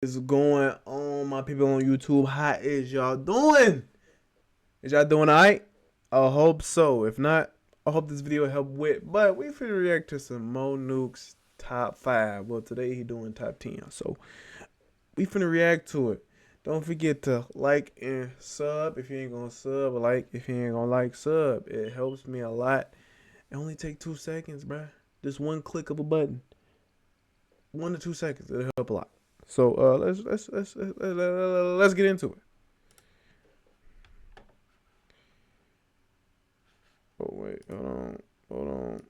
is going on, my people on YouTube? How is y'all doing? Is y'all doing alright? I hope so. If not, I hope this video helped with. But we finna react to some more Nuke's top 5. Well, today he doing top 10. So we finna react to it. Don't forget to like and sub if you ain't gonna sub. Like if you ain't gonna like, sub. It helps me a lot. It only take 2 seconds, bruh. Just one click of a button. 1 to 2 seconds. It'll help a lot. So let's get into it. Oh wait, hold on.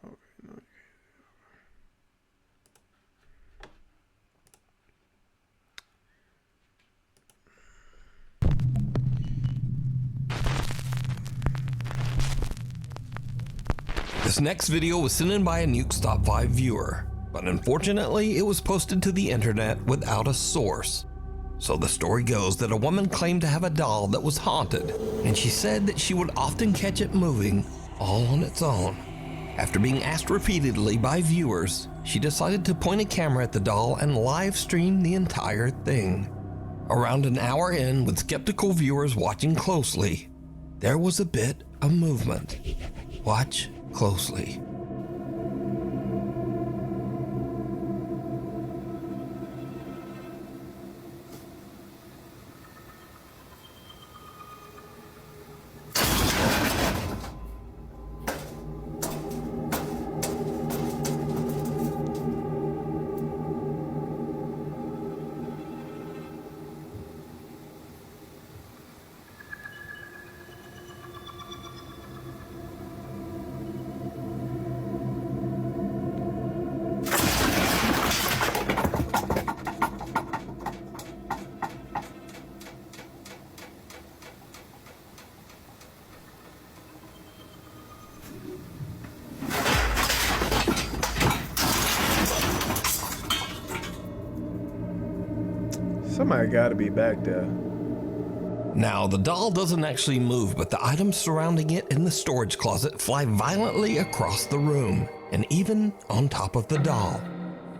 Okay, no. This next video was sent in by a NUKE's Top 5 viewer, but unfortunately it was posted to the internet without a source. So the story goes that a woman claimed to have a doll that was haunted, and she said that she would often catch it moving all on its own. After being asked repeatedly by viewers, she decided to point a camera at the doll and live stream the entire thing. Around an hour in, with skeptical viewers watching closely, there was a bit of movement. Watch closely. Somebody gotta be back there. Now, the doll doesn't actually move, but the items surrounding it in the storage closet fly violently across the room, and even on top of the doll.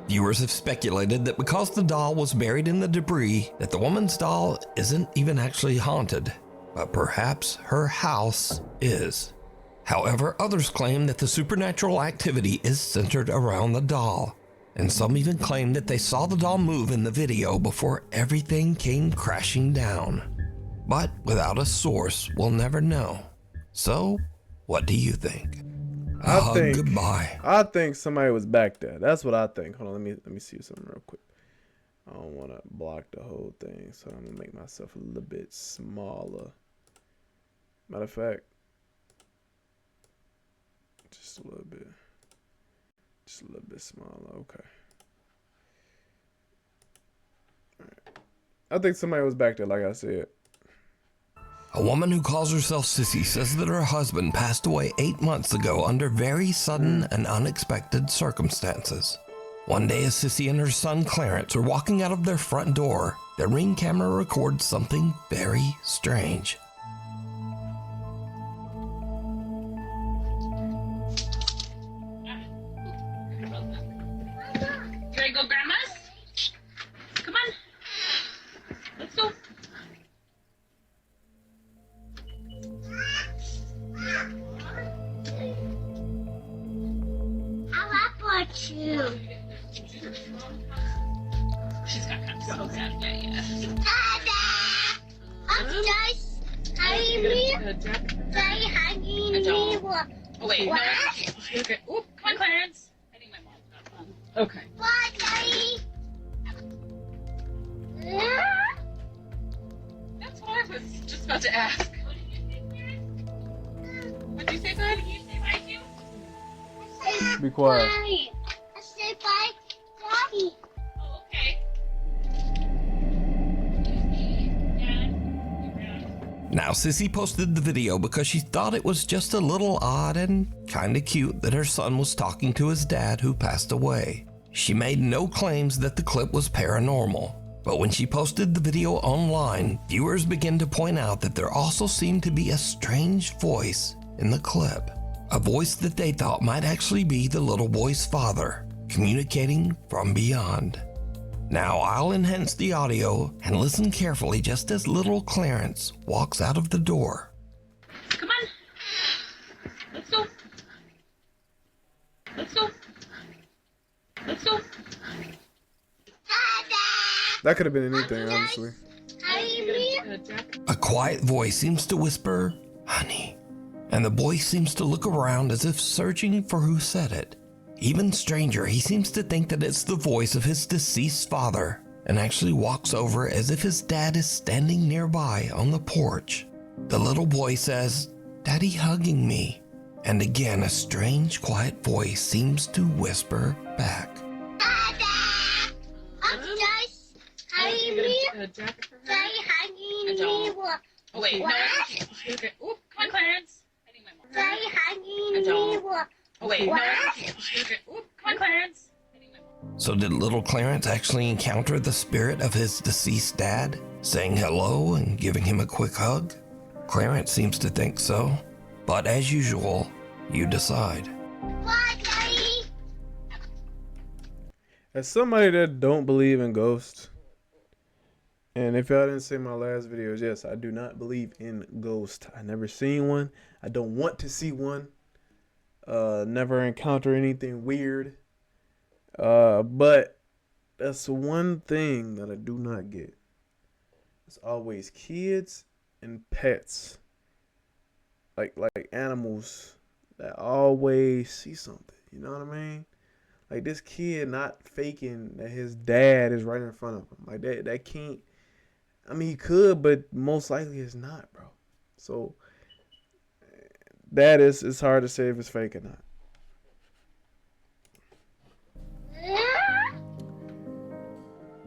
Viewers have speculated that because the doll was buried in the debris, that the woman's doll isn't even actually haunted, but perhaps her house is. However, others claim that the supernatural activity is centered around the doll, and some even claim that they saw the doll move in the video before everything came crashing down. But without a source, we'll never know. So, what do you think? Goodbye. I think somebody was back there. That's what I think. Hold on, let me see something real quick. I don't want to block the whole thing, so I'm gonna make myself a little bit smaller. Matter of fact, just a little bit. Just a little bit smaller. Okay. All right. I think somebody was back there, like I said. A woman who calls herself Sissy says that her husband passed away 8 months ago under very sudden and unexpected circumstances. One day, as Sissy and her son Clarence are walking out of their front door, their Ring camera records something very strange. Ready to go, Grandma's? Come on. Let's go. I want you. She's got kind of so sad. Yeah. Dada! Upstairs, hugging me. Daddy hugging me. What? Oh, wait. What? No. Okay. Oop, come on, Clarence. I think my mom's got fun. Okay. What, Daddy? That's what I was just about to ask. What did you say, bud? Did you say bye to? Be quiet. I said bye, Daddy. Oh, okay. Now, Sissy posted the video because she thought it was just a little odd and kinda cute that her son was talking to his dad who passed away. She made no claims that the clip was paranormal, but when she posted the video online, viewers began to point out that there also seemed to be a strange voice in the clip. A voice that they thought might actually be the little boy's father, communicating from beyond. Now I'll enhance the audio and listen carefully just as little Clarence walks out of the door. Come on. Let's go. Let's go. Let's go. That could have been anything, honestly. A quiet voice seems to whisper, "Honey," and the boy seems to look around as if searching for who said it. Even stranger, he seems to think that it's the voice of his deceased father and actually walks over as if his dad is standing nearby on the porch. The little boy says, "Daddy hugging me," and again a strange quiet voice seems to whisper back. Oh, wait. No. Okay. Ooh, come on, Clarence. I need my mom. Oh, wait. No. Okay. Ooh, come on, Clarence. I need my mom. So did little Clarence actually encounter the spirit of his deceased dad, saying hello and giving him a quick hug? Clarence seems to think so, but as usual, you decide. As somebody that don't believe in ghosts, and if y'all didn't see my last videos, yes, I do not believe in ghosts. I never seen one. I don't want to see one. Never encounter anything weird. But that's one thing that I do not get. It's always kids and pets. Like animals that always see something. You know what I mean? Like this kid not faking that his dad is right in front of him. Like that can't. I mean, he could, but most likely it's not, bro. So that it's hard to say if it's fake or not.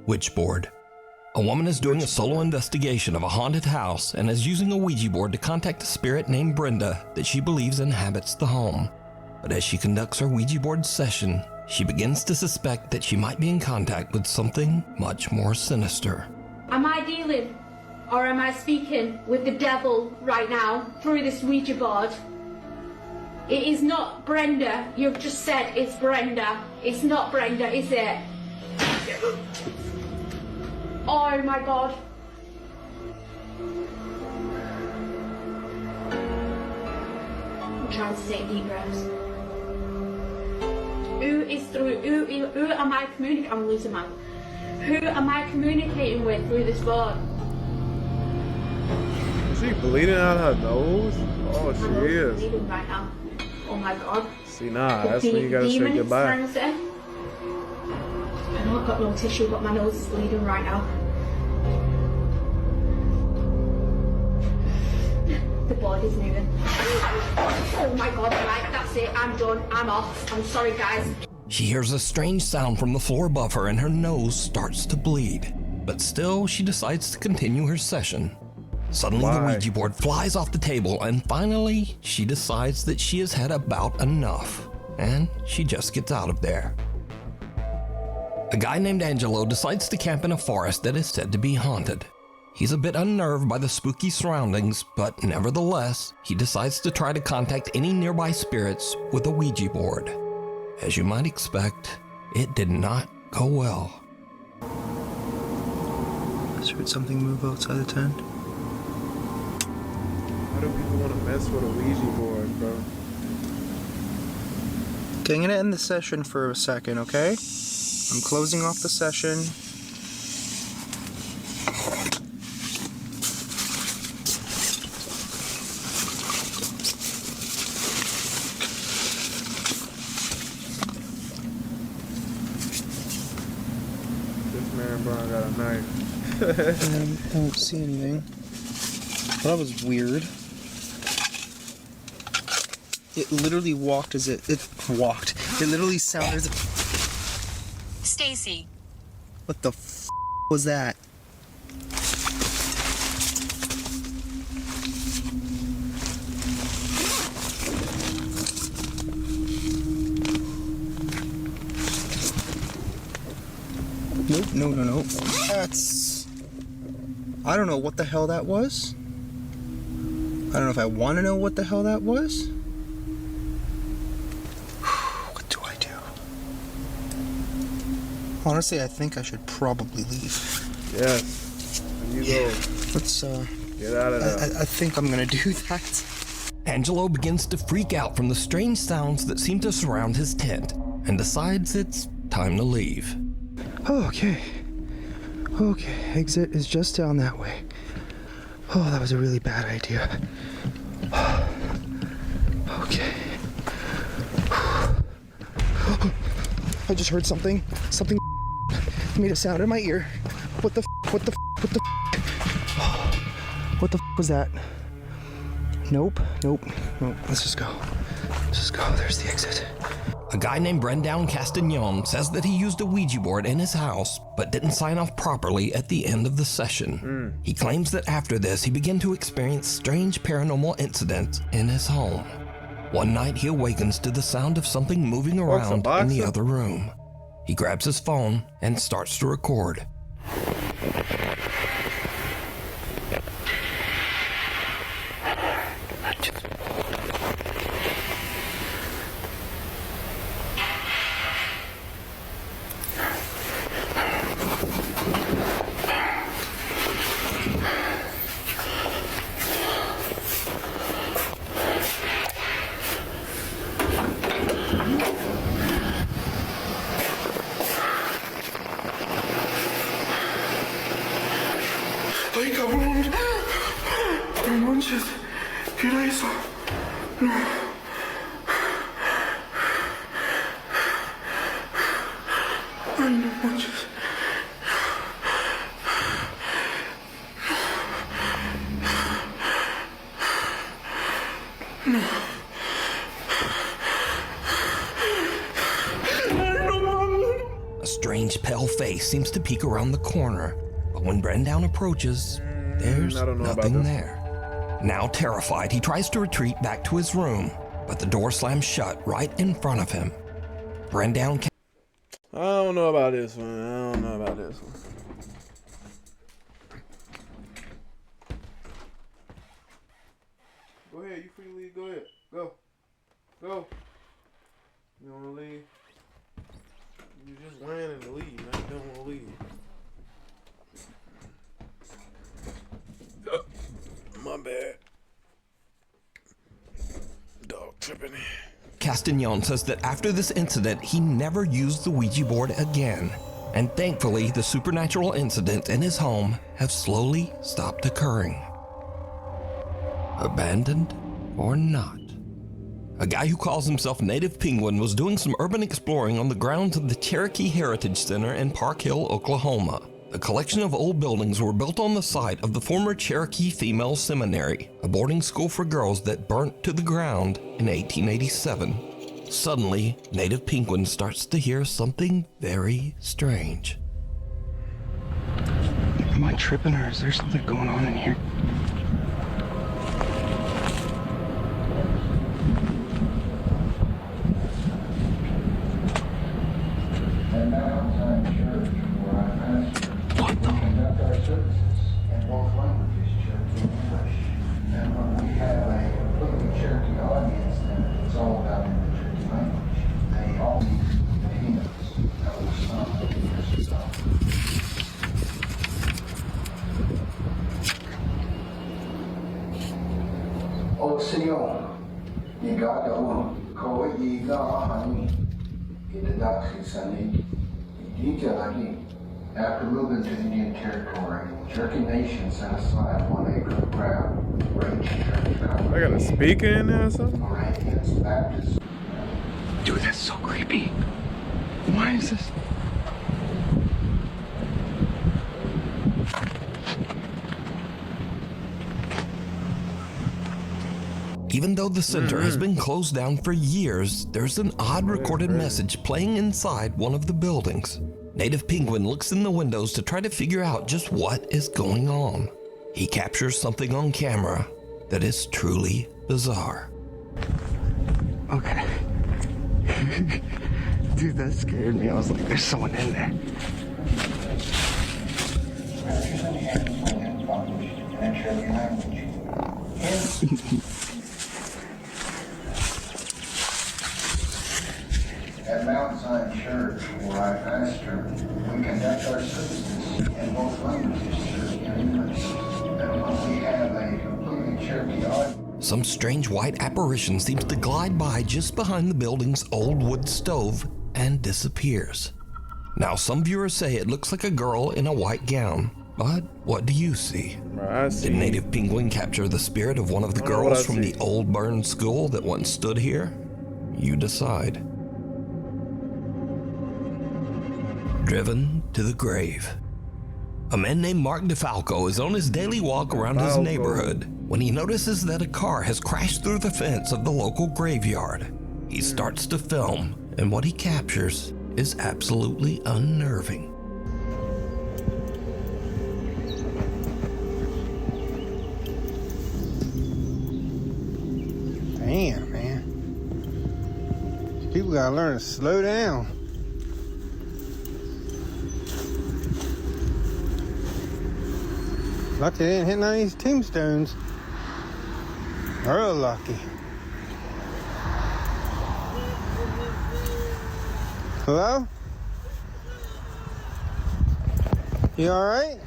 Witchboard. A woman is doing a solo investigation of a haunted house and is using a Ouija board to contact a spirit named Brenda that she believes inhabits the home. But as she conducts her Ouija board session, she begins to suspect that she might be in contact with something much more sinister. Am I dealing or am I speaking with the devil right now through this Ouija board? It is not Brenda. You've just said it's Brenda. It's not Brenda, is it? Oh my God. I'm trying to take deep breaths. Who am I communicating? I'm losing my. Who am I communicating with through this board? Is she bleeding out her nose? Oh, she is. Bleeding right now. Oh my God. See, nah, that's when you gotta say goodbye. I know I've got no tissue, but my nose is bleeding right now. The board is moving. Oh my God, right, that's it. I'm done. I'm off. I'm sorry, guys. She hears a strange sound from the floor above her and her nose starts to bleed. But still, she decides to continue her session. Suddenly, the Ouija board flies off the table and finally, she decides that she has had about enough. And she just gets out of there. A guy named Angelo decides to camp in a forest that is said to be haunted. He's a bit unnerved by the spooky surroundings, but nevertheless, he decides to try to contact any nearby spirits with a Ouija board. As you might expect, it did not go well. I just heard something move outside the tent. Why do people want to mess with a Ouija board, bro? Okay, I'm gonna end the session for a second, okay? I'm closing off the session. This man, bro, got a knife. I don't see anything. That was weird. It literally walked as it walked. It literally sounded as if. Stacy. What the f was that? Nope, no. That's. I don't know what the hell that was. I don't know if I want to know what the hell that was. What do I do? Honestly, I think I should probably leave. Yes. There you go. Let's, Get out of there. I think I'm gonna do that. Angelo begins to freak out from the strange sounds that seem to surround his tent and decides it's time to leave. Okay. Okay, exit is just down that way. Oh, that was a really bad idea. Okay. I just heard something. Something made a sound in my ear. What the what the what the what the was that? Nope. Let's just go. There's the exit. A guy named Brendan Castagnon says that he used a Ouija board in his house, but didn't sign off properly at the end of the session. He claims that after this, he began to experience strange paranormal incidents in his home. One night, he awakens to the sound of something moving around in the other room. He grabs his phone and starts to record. Ay, cabrón. No manches. ¿Qué era eso? No. Ay, no manches. No. A strange pale face seems to peek around the corner, but when Brendan approaches, there's nothing there. Now terrified, he tries to retreat back to his room, but the door slams shut right in front of him. Brendan I don't know about this one. Go ahead, you free to leave. Go ahead. Go. You wanna leave? You just whining to leave. Now you don't wanna leave. My bad. Dog tripping. Castagnon says that after this incident, he never used the Ouija board again. And thankfully, the supernatural incidents in his home have slowly stopped occurring. Abandoned or not? A guy who calls himself Native Penguin was doing some urban exploring on the grounds of the Cherokee Heritage Center in Park Hill, Oklahoma. The collection of old buildings were built on the site of the former Cherokee Female Seminary, a boarding school for girls that burnt to the ground in 1887. Suddenly, Native Penguin starts to hear something very strange. Am I tripping or is there something going on in here? What the? O Senhor, ligado ao Koiga Hani, after moving to Indian Territory, Cherokee Nation set aside 1 acre of ground, range church. I got a speaker in there or something? Moravians, Baptists. Dude, that's so creepy. Why is this? Even though the center has been closed down for years, there's an odd recorded message playing inside one of the buildings. Native Penguin looks in the windows to try to figure out just what is going on. He captures something on camera that is truly bizarre. Okay. Dude, that scared me. I was like, there's someone in there. an outside church where I pastor. We conduct our services in both languages, Cherokee and English. And when we have a completely Cherokee audience, Some strange white apparition seems to glide by just behind the building's old wood stove and disappears. Now, some viewers say it looks like a girl in a white gown, but what do you see? I see. Did Native Penguin capture the spirit of one of the I don't know what girls I from see. the old burned school that once stood here? You decide. Driven to the grave. A man named Mark DeFalco is on his daily walk around his DeFalco. neighborhood when he notices that a car has crashed through the fence of the local graveyard. He starts to film, and what he captures is absolutely unnerving. Damn, man. These people gotta learn to slow down. Lucky they didn't hit none of these tombstones. Real lucky. Hello? You alright?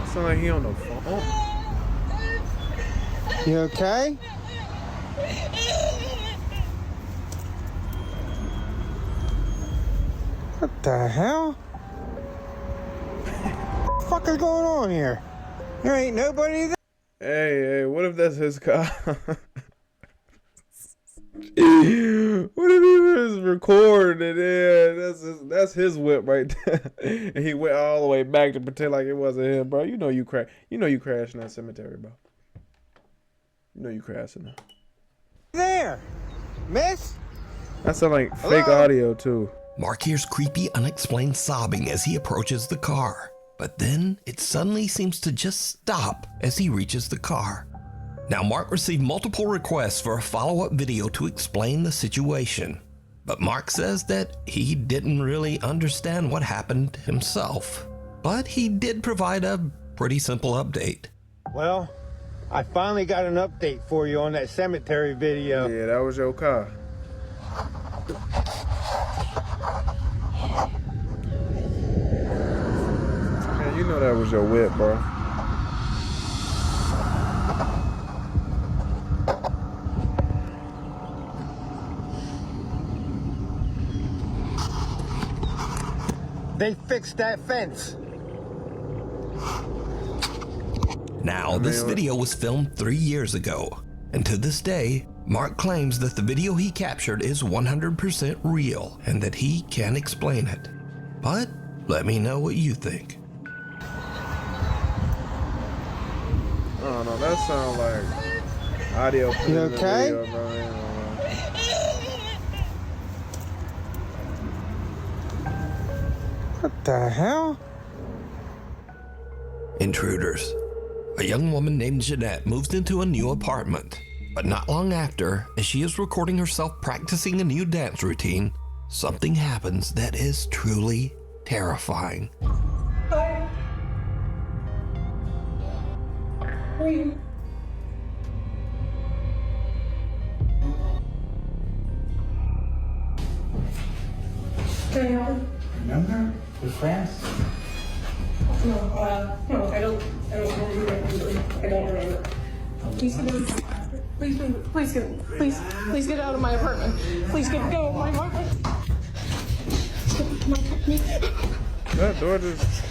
Sound like he on the phone. You okay? What the hell? What the fuck is going on here? There ain't nobody there. Hey, what if that's his car? What if he was recording it? That's his whip right there. And he went all the way back to pretend like it wasn't him, bro. You know you crashed in that cemetery, bro. You know you crashed in there. There, miss? That sound like fake Hello? audio too. Mark hears creepy, unexplained sobbing as he approaches the car. But then it suddenly seems to just stop as he reaches the car. Now, Mark received multiple requests for a follow-up video to explain the situation. But Mark says that he didn't really understand what happened himself. But he did provide a pretty simple update. Well, I finally got an update for you on that cemetery video. Yeah, that was your car. Man, you know that was your whip, bro. They fixed that fence. Now, this video was filmed 3 years ago, and to this day, Mark claims that the video he captured is 100% real and that he can explain it. But let me know what you think. I don't know, that sounds like audio put You in the okay? video, bro. I ain't gonna lie. What the hell? Intruders. A young woman named Jeanette moves into a new apartment. But not long after, as she is recording herself practicing a new dance routine, something happens that is truly terrifying. remember the fence? No, I don't remember. Please get out of my apartment. Please go of my apartment. That door just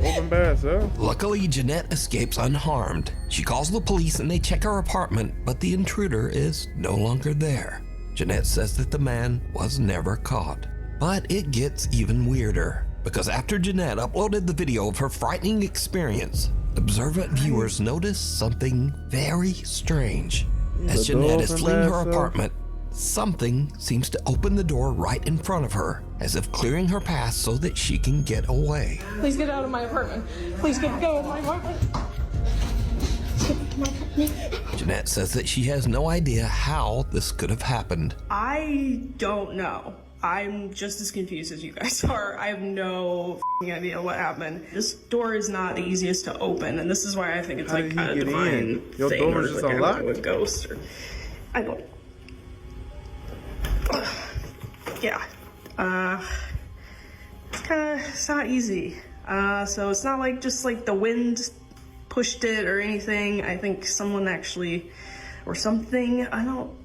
open by itself. Luckily, Jeanette escapes unharmed. She calls the police and they check her apartment, but the intruder is no longer there. Jeanette says that the man was never caught. But it gets even weirder, because after Jeanette uploaded the video of her frightening experience, observant viewers notice something very strange. As The door Jeanette is opened fleeing by her itself? apartment, something seems to open the door right in front of her, as if clearing her path so that she can get away. Please get out of my apartment. Please go of my apartment. Jeanette says that she has no idea how this could have happened. I don't know. I'm just as confused as you guys are. I have no idea what happened. This door is not the easiest to open, and this is why I think it's How like did he a get divine in? Your thing, door or is just like unlocked? a ghost, or I don't. yeah, it's not easy. So it's not like just like the wind pushed it or anything. I think someone actually, or something, I don't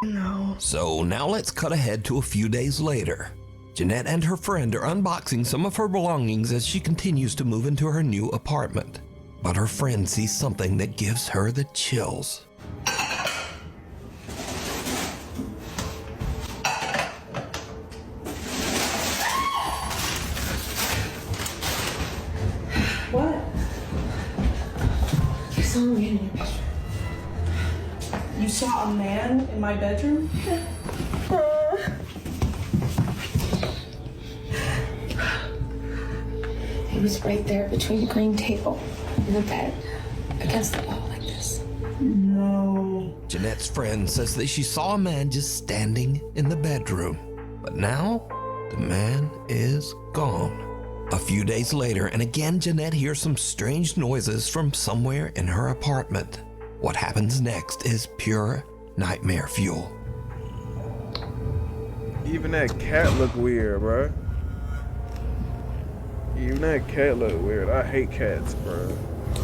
know. So now let's cut ahead to a few days later. Jeanette and her friend are unboxing some of her belongings as she continues to move into her new apartment. But her friend sees something that gives her the chills. What? I saw a man in your bedroom. You saw a man in my bedroom? He was right there between the green table and the bed, against the wall like this. No. Jeanette's friend says that she saw a man just standing in the bedroom. But now, the man is gone. A few days later, and again Jeanette hears some strange noises from somewhere in her apartment. What happens next is pure nightmare fuel. Even that cat look weird, bro. Even that cat look weird. I hate cats, bro.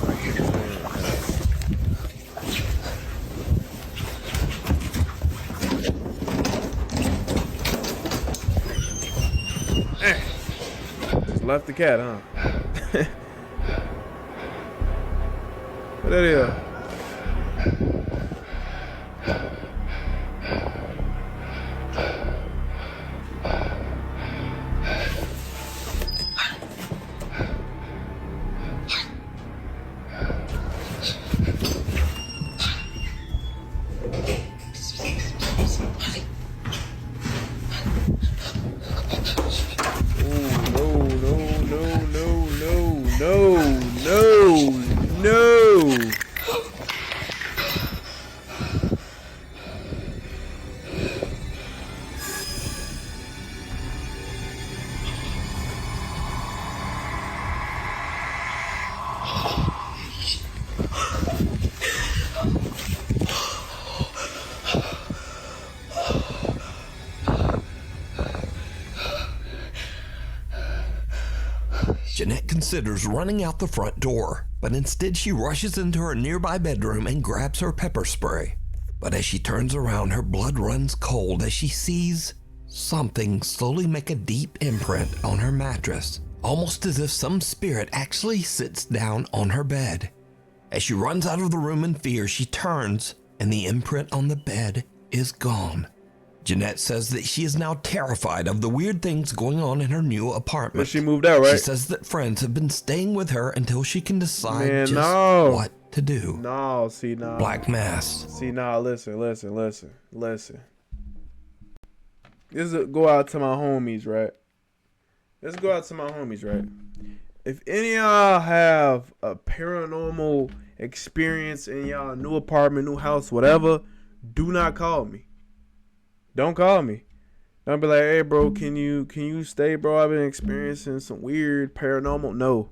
I can't stand cats. Just left the cat, huh? What that is? No. Jeanette considers running out the front door, but instead she rushes into her nearby bedroom and grabs her pepper spray. But as she turns around, her blood runs cold as she sees something slowly make a deep imprint on her mattress, almost as if some spirit actually sits down on her bed. As she runs out of the room in fear, she turns, and the imprint on the bed is gone. Jeanette says that she is now terrified of the weird things going on in her new apartment. But she moved out, right? She says that friends have been staying with her until she can decide what to do. No, see, nah. Black Mass. See, nah, listen. Go out to my homies, right? Let's go out to my homies, right? If any of y'all have a paranormal experience in y'all new apartment, new house, whatever, do not call me. Don't call me. Don't be like, hey, bro, can you stay, bro? I've been experiencing some weird paranormal. No.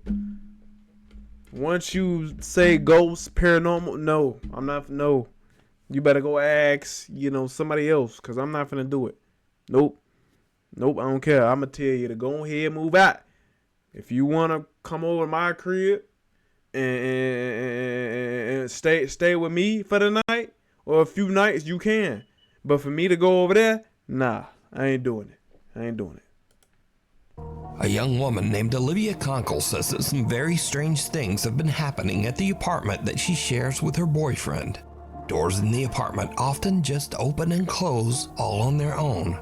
Once you say ghost, paranormal, no. I'm not, no. You better go ask, somebody else, because I'm not finna do it. Nope, I don't care. I'm going to tell you to go ahead and move out. If you want to come over to my crib and stay with me for the night or a few nights, you can. But for me to go over there, nah, I ain't doing it. A young woman named Olivia Conkle says that some very strange things have been happening at the apartment that she shares with her boyfriend. Doors in the apartment often just open and close all on their own.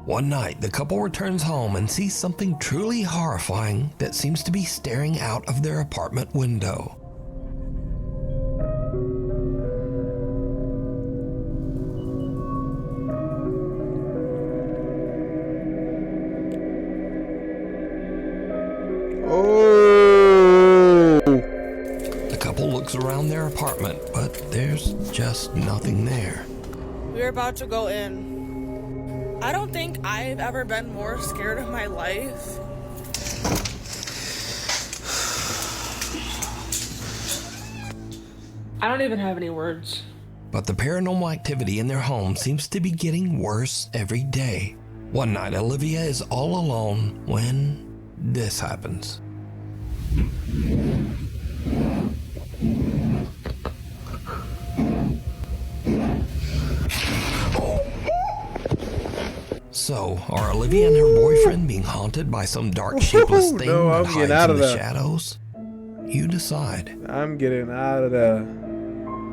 One night, the couple returns home and sees something truly horrifying that seems to be staring out of their apartment window. The couple looks around their apartment, but there's just nothing there. We're about to go in. I don't think I've ever been more scared of my life. I don't even have any words. But the paranormal activity in their home seems to be getting worse every day. One night, Olivia is all alone when this happens. So, are Olivia and her boyfriend being haunted by some dark, shapeless thing that hides in the shadows? You decide. I'm getting out of there.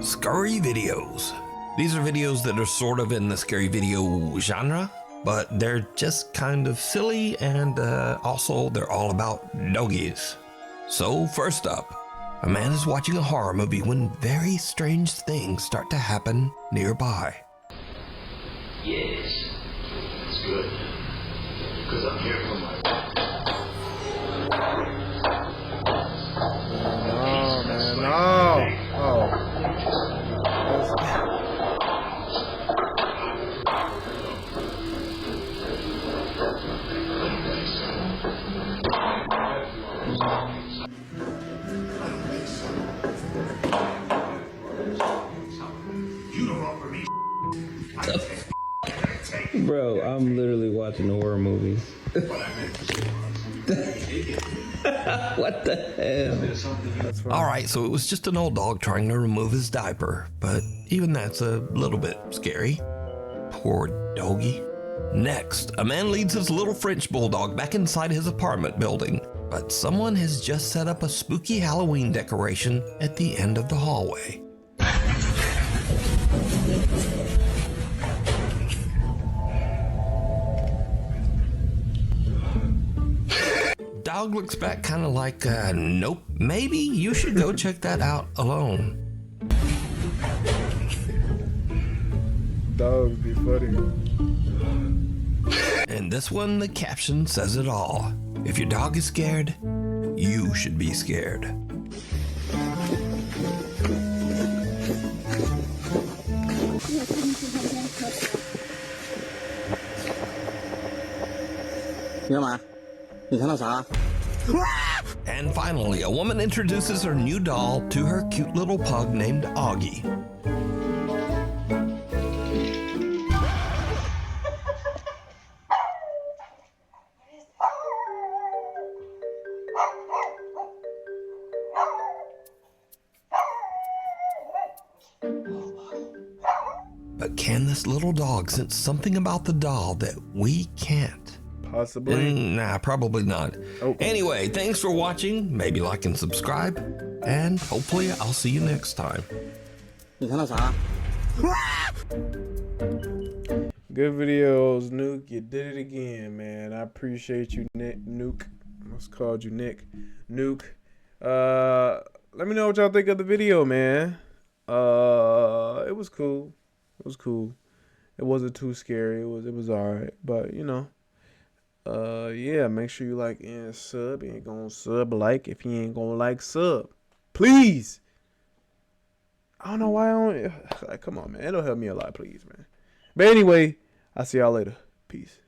Scary videos. These are videos that are sort of in the scary video genre, but they're just kind of silly, and also they're all about doggies. So first up, a man is watching a horror movie when very strange things start to happen nearby. Yes. It's good. Because I'm here for my... Oh, man, no. Oh. Bro, I'm literally watching a horror movie. What the hell? Alright, so it was just an old dog trying to remove his diaper, but even that's a little bit scary. Poor doggy. Next, a man leads his little French bulldog back inside his apartment building, but someone has just set up a spooky Halloween decoration at the end of the hallway. Dog looks back kind of like, nope, maybe you should go check that out alone. Dogs be funny. And this one, the caption says it all. If your dog is scared, you should be scared. And finally, a woman introduces her new doll to her cute little pug named Augie. But can this little dog sense something about the doll that we can't? Possibly. Nah, probably not. Oh. Anyway, thanks for watching. Maybe like and subscribe. And hopefully I'll see you next time. Good videos, Nuke. You did it again, man. I appreciate you, Nuke. I almost called you Nick. Nuke. Let me know what y'all think of the video, man. It was cool. It was cool. It wasn't too scary. It was alright. But you know. Yeah, make sure you like and sub. You ain't gonna sub, like. If you ain't gonna like, sub. Please. I don't know why I don't. Like, come on, man. It'll help me a lot, please, man. But anyway, I'll see y'all later. Peace.